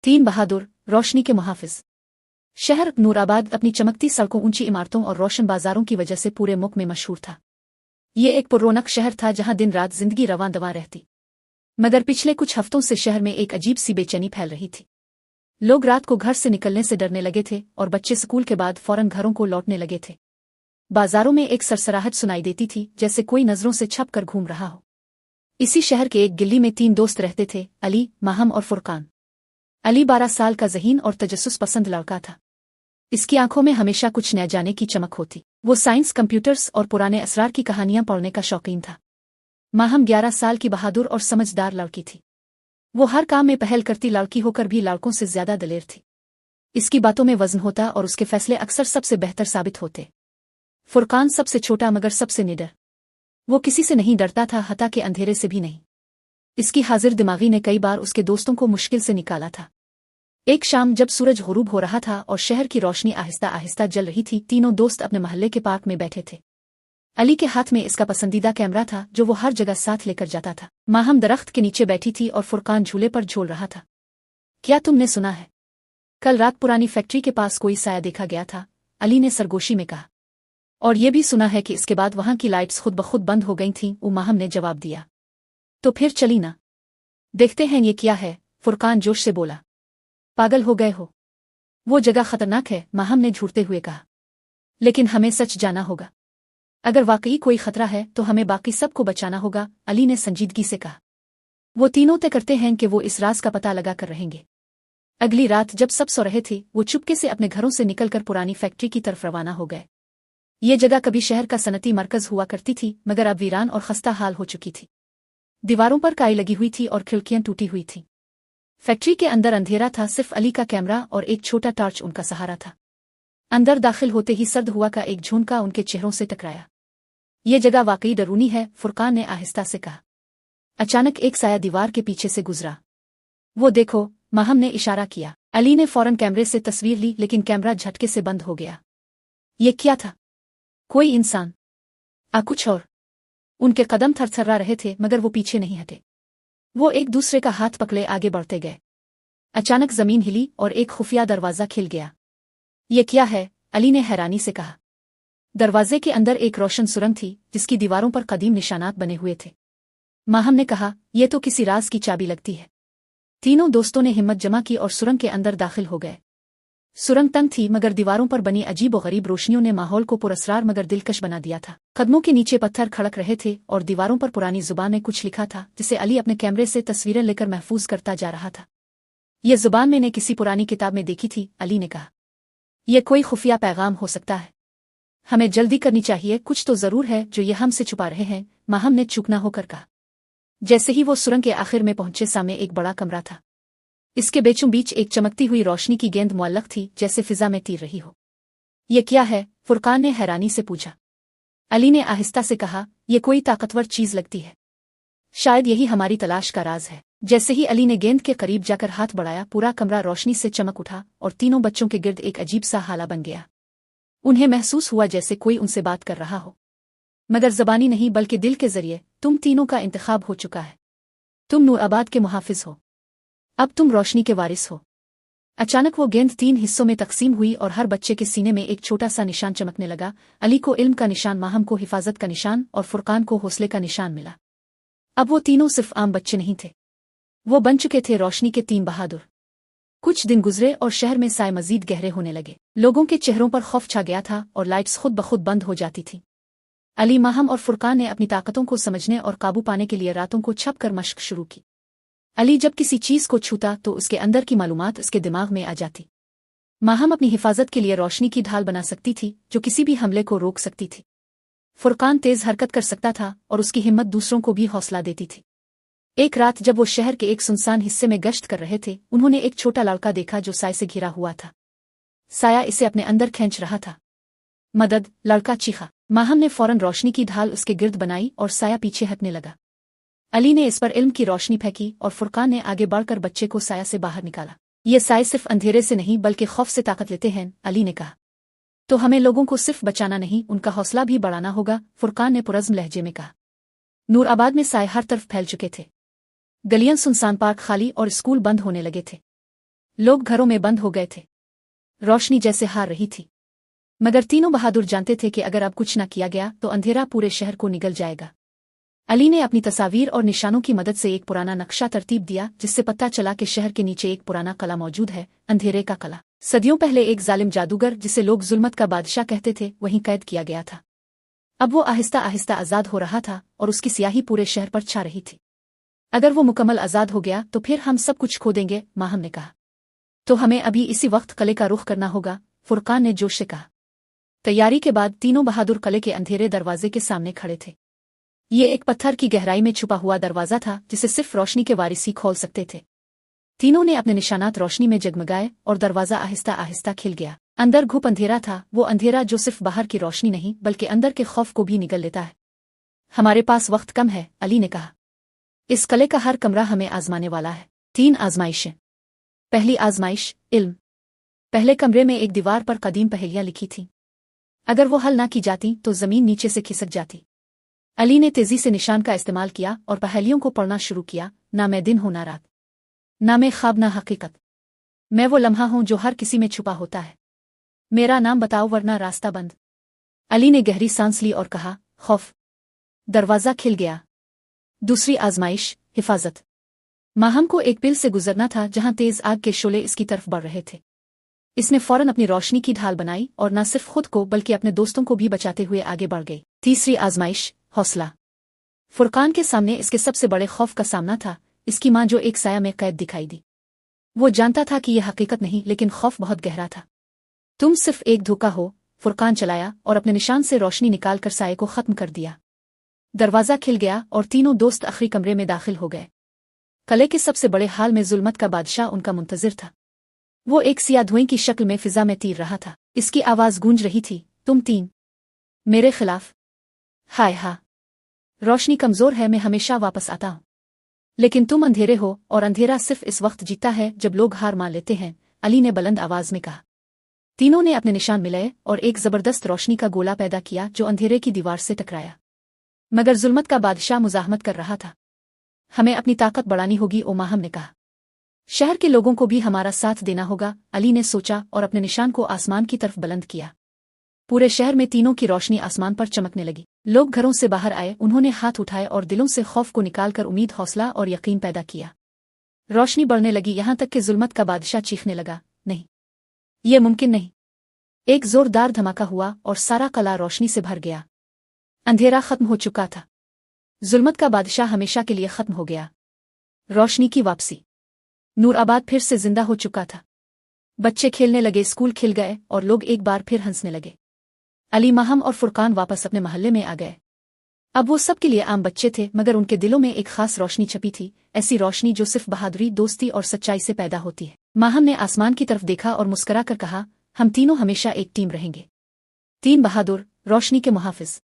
तीन बहादुर, रोशनी के मुहाफिज। शहर नूराबाद अपनी चमकती सड़कों, ऊंची इमारतों और रोशन बाजारों की वजह से पूरे मुल्क में मशहूर था। ये एक पुररौनक शहर था जहां दिन रात जिंदगी रवां दवां रहती। मगर पिछले कुछ हफ्तों से शहर में एक अजीब सी बेचैनी फैल रही थी। लोग रात को घर से निकलने से डरने लगे थे और बच्चे स्कूल के बाद फौरन घरों को लौटने लगे थे। बाजारों में एक सरसराहट सुनाई देती थी, जैसे कोई नजरों से छप कर घूम रहा हो। इसी शहर के एक गिल्ली में तीन दोस्त रहते थे, अली, माहम और फुरकान। अली 12 साल का ज़हीन और तजस्सुस पसंद लड़का था। इसकी आंखों में हमेशा कुछ नया जाने की चमक होती। वो साइंस, कंप्यूटर्स और पुराने असरार की कहानियां पढ़ने का शौकीन था। माहम 11 साल की बहादुर और समझदार लड़की थी। वो हर काम में पहल करती लड़की होकर भी लड़कों से ज्यादा दलेर थी। इसकी बातों में वजन होता और उसके फैसले अक्सर सबसे बेहतर साबित होते। फुरकान सबसे छोटा मगर सबसे निडर। वो किसी से नहीं डरता था, हत्ता के अंधेरे से भी नहीं। इसकी हाजिर दिमागी ने कई बार उसके दोस्तों को मुश्किल से निकाला था। एक शाम जब सूरज गुरूब हो रहा था और शहर की रोशनी आहिस्ता आहिस्ता जल रही थी, तीनों दोस्त अपने मोहल्ले के पार्क में बैठे थे। अली के हाथ में इसका पसंदीदा कैमरा था जो वो हर जगह साथ लेकर जाता था। माहम दरख्त के नीचे बैठी थी और फुरकान झूले पर झूल रहा था। क्या तुमने सुना है? कल रात पुरानी फैक्ट्री के पास कोई साया देखा गया था, अली ने सरगोशी में कहा। और ये भी सुना है कि इसके बाद वहां की लाइट्स खुद ब खुद बंद हो गई थीं, माहम ने जवाब दिया। तो फिर चली ना, देखते हैं ये क्या है, फुरकान जोश से बोला। पागल हो गए हो? वो जगह खतरनाक है, माहम ने झूठते हुए कहा। लेकिन हमें सच जाना होगा। अगर वाकई कोई खतरा है तो हमें बाकी सबको बचाना होगा, अली ने संजीदगी से कहा। वो तीनों तय करते हैं कि वो इस राज का पता लगा कर रहेंगे। अगली रात जब सब सो रहे थे, वो चुपके से अपने घरों से निकलकर पुरानी फैक्ट्री की तरफ रवाना हो गए। ये जगह कभी शहर का सनती मरकज हुआ करती थी, मगर अब वीरान और खस्ता हाल हो चुकी थी। दीवारों पर काई लगी हुई थी और खिड़कियां टूटी हुई थीं। फैक्ट्री के अंदर अंधेरा था, सिर्फ अली का कैमरा और एक छोटा टॉर्च उनका सहारा था। अंदर दाखिल होते ही सर्द हुआ का एक झोंका उनके चेहरों से टकराया। ये जगह वाकई डरूनी है, फुरकान ने आहिस्ता से कहा। अचानक एक साया दीवार के पीछे से गुजरा। वो देखो, माहम ने इशारा किया। अली ने फौरन कैमरे से तस्वीर ली, लेकिन कैमरा झटके से बंद हो गया। ये क्या था? कोई इंसान? कुछ और? उनके कदम थरथरा रहे थे, मगर वो पीछे नहीं हटे। वो एक दूसरे का हाथ पकड़े आगे बढ़ते गए। अचानक जमीन हिली और एक खुफिया दरवाजा खिल गया। ये क्या है? अली ने हैरानी से कहा। दरवाजे के अंदर एक रोशन सुरंग थी, जिसकी दीवारों पर कदीम निशानात बने हुए थे। माहम ने कहा, यह तो किसी राज की चाबी लगती है। तीनों दोस्तों ने हिम्मत जमा की और सुरंग के अंदर दाखिल हो गए। सुरंग तंग थी, मगर दीवारों पर बनी अजीब और गरीब रोशनियों ने माहौल को पुरस्रार मगर दिलकश बना दिया था। कदमों के नीचे पत्थर खड़क रहे थे और दीवारों पर पुरानी जुबान में कुछ लिखा था, जिसे अली अपने कैमरे से तस्वीरें लेकर महफूज करता जा रहा था। यह जुबान मैंने किसी पुरानी किताब में देखी थी, अली ने कहा। यह कोई खुफिया पैगाम हो सकता है। हमें जल्दी करनी चाहिए, कुछ तो जरूर है जो ये हमसे छुपा रहे हैं, माहम ने चूकना होकर कहा। जैसे ही वो सुरंग के आखिर में पहुंचे, सामने एक बड़ा कमरा था। इसके बीचों बीच एक चमकती हुई रोशनी की गेंद मुअल्लक थी, जैसे फिजा में तीर रही हो। ये क्या है? फुरकान ने हैरानी से पूछा। अली ने आहिस्ता से कहा, यह कोई ताकतवर चीज लगती है। शायद यही हमारी तलाश का राज है। जैसे ही अली ने गेंद के करीब जाकर हाथ बढ़ाया, पूरा कमरा रोशनी से चमक उठा और तीनों बच्चों के गिर्द एक अजीब सा हाला बन गया। उन्हें महसूस हुआ जैसे कोई उनसे बात कर रहा हो, मगर ज़बानी नहीं बल्कि दिल के जरिए। तुम तीनों का इंतखाब हो चुका है। तुम नूराबाद के मुहाफिज हो। अब तुम रोशनी के वारिस हो। अचानक वो गेंद 3 हिस्सों में तकसीम हुई और हर बच्चे के सीने में एक छोटा सा निशान चमकने लगा। अली को इल्म का निशान, माहम को हिफाजत का निशान और फुरकान को हौसले का निशान मिला। अब वो तीनों सिर्फ आम बच्चे नहीं थे, वो बन चुके थे रोशनी के 3 बहादुर। कुछ दिन गुजरे और शहर में साए मजीद गहरे होने लगे। लोगों के चेहरों पर खौफ छा गया था और लाइट्स खुद ब खुद बंद हो जाती थीं। अली, माहम और फुरकान ने अपनी ताकतों को समझने और काबू पाने के लिए रातों को छप कर मशक शुरू की। अली जब किसी चीज को छूता तो उसके अंदर की मालूमात उसके दिमाग में आ जाती। माहम अपनी हिफाजत के लिए रोशनी की ढाल बना सकती थी, जो किसी भी हमले को रोक सकती थी। फुरकान तेज हरकत कर सकता था और उसकी हिम्मत दूसरों को भी हौसला देती थी। एक रात जब वो शहर के एक सुनसान हिस्से में गश्त कर रहे थे, उन्होंने एक छोटा लड़का देखा जो साए से घिरा हुआ था। साया इसे अपने अंदर खींच रहा था। मदद! लड़का चीखा। माहम ने फौरन रोशनी की ढाल उसके गिर्द बनाई और साया पीछे हटने लगा। अली ने इस पर इल्म की रोशनी फेंकी और फुरकान ने आगे बढ़कर बच्चे को साया से बाहर निकाला। ये साए सिर्फ अंधेरे से नहीं बल्कि खौफ से ताकत लेते हैं, अली ने कहा। तो हमें लोगों को सिर्फ बचाना नहीं, उनका हौसला भी बढ़ाना होगा, फुरकान ने पुरज़्म लहजे में कहा। नूराबाद में साए हर तरफ फैल चुके थे। गलियां सुनसान, पार्क खाली और स्कूल बंद होने लगे थे। लोग घरों में बंद हो गए थे। रोशनी जैसे हार रही थी, मगर तीनों बहादुर जानते थे कि अगर अब कुछ न किया गया तो अंधेरा पूरे शहर को निगल जाएगा। अली ने अपनी तस्वीर और निशानों की मदद से एक पुराना नक्शा तरतीब दिया, जिससे पता चला कि शहर के नीचे एक पुराना कला मौजूद है, अंधेरे का कला। सदियों पहले एक जालिम जादूगर, जिसे लोग जुल्मत का बादशाह कहते थे, वहीं कैद किया गया था। अब वो आहिस्ता आहिस्ता आज़ाद हो रहा था और उसकी स्याही पूरे शहर पर छा रही थी। अगर वो मुकम्मल आज़ाद हो गया तो फिर हम सब कुछ खो देंगे, माहम ने कहा। तो हमें अभी इसी वक्त किले का रुख करना होगा, फुरकान ने जोश से कहा। तैयारी के बाद तीनों बहादुर किले के अंधेरे दरवाजे के सामने खड़े थे। ये एक पत्थर की गहराई में छुपा हुआ दरवाजा था, जिसे सिर्फ रोशनी के वारिस ही खोल सकते थे। तीनों ने अपने निशानात रोशनी में जगमगाए और दरवाजा आहिस्ता आहिस्ता खिल गया। अंदर घुप अंधेरा था, वो अंधेरा जो सिर्फ बाहर की रोशनी नहीं बल्कि अंदर के खौफ को भी निगल लेता है। हमारे पास वक्त कम है, अली ने कहा। इस किले का हर कमरा हमें आजमाने वाला है। 3 आजमाइशें। पहली आजमाइश, इल्म। पहले कमरे में एक दीवार पर कदीम पहेलियां लिखी थीं। अगर वो हल ना की जाती तो जमीन नीचे से खिसक जाती। अली ने तेजी से निशान का इस्तेमाल किया और पहेलियों को पढ़ना शुरू किया। ना मैं दिन हूं ना रात, ना मैं ख्वाब ना हकीकत, मैं वो लम्हा हूं जो हर किसी में छुपा होता है। मेरा नाम बताओ वरना रास्ता बंद। अली ने गहरी सांस ली और कहा, खौफ। दरवाजा खिल गया। दूसरी आजमाइश, हिफाजत। माहम को एक पिल से गुजरना था जहां तेज आग के शोले इसकी तरफ बढ़ रहे थे। इसने फौरन अपनी रोशनी की ढाल बनाई और न सिर्फ खुद को बल्कि अपने दोस्तों को भी बचाते हुए आगे बढ़ गई। तीसरी आजमाइश, हौसला। फुरकान के सामने इसके सबसे बड़े खौफ का सामना था, इसकी मां जो एक साया में कैद दिखाई दी। वो जानता था कि यह हकीकत नहीं, लेकिन खौफ बहुत गहरा था। तुम सिर्फ एक धोखा हो, फुरकान चलाया और अपने निशान से रोशनी निकालकर साये को खत्म कर दिया। दरवाजा खिल गया और तीनों दोस्त आखिरी कमरे में दाखिल हो गए। किले के सबसे बड़े हाल में जुल्मत का बादशाह उनका मुंतजिर था। वो एक सिया धुएं की शक्ल में फिजा में तीर रहा था। इसकी आवाज गूंज रही थी, तुम 3 मेरे खिलाफ। हाय हा, रोशनी कमजोर है, मैं हमेशा वापस आता हूं, लेकिन तुम अंधेरे हो और अंधेरा सिर्फ इस वक्त जीता है जब लोग हार मान लेते हैं, अली ने बुलंद आवाज में कहा। तीनों ने अपने निशान मिलाए और एक जबरदस्त रोशनी का गोला पैदा किया जो अंधेरे की दीवार से टकराया। मगर जुल्मत का बादशाह मुजाहमत कर रहा था। हमें अपनी ताकत बढ़ानी होगी, ओमाहम ने कहा। शहर के लोगों को भी हमारा साथ देना होगा, अली ने सोचा और अपने निशान को आसमान की तरफ बुलंद किया। पूरे शहर में तीनों की रोशनी आसमान पर चमकने लगी। लोग घरों से बाहर आए, उन्होंने हाथ उठाए और दिलों से खौफ को निकालकर उम्मीद, हौसला और यकीन पैदा किया। रोशनी बढ़ने लगी, यहां तक कि जुल्मत का बादशाह चीखने लगा, नहीं, ये मुमकिन नहीं। एक जोरदार धमाका हुआ और सारा किला रोशनी से भर गया। अंधेरा खत्म हो चुका था। जुल्मत का बादशाह हमेशा के लिए खत्म हो गया। रोशनी की वापसी। नूराबाद फिर से जिंदा हो चुका था। बच्चे खेलने लगे, स्कूल खिल गए और लोग एक बार फिर हंसने लगे। अली, माहम और फुरकान वापस अपने महल्ले में आ गए। अब वो सबके लिए आम बच्चे थे, मगर उनके दिलों में एक खास रोशनी छपी थी, ऐसी रोशनी जो सिर्फ बहादुरी, दोस्ती और सच्चाई से पैदा होती है। माहम ने आसमान की तरफ देखा और मुस्कुराकर कहा, हम तीनों हमेशा एक टीम रहेंगे। 3 बहादुर, रोशनी के मुहाफिज।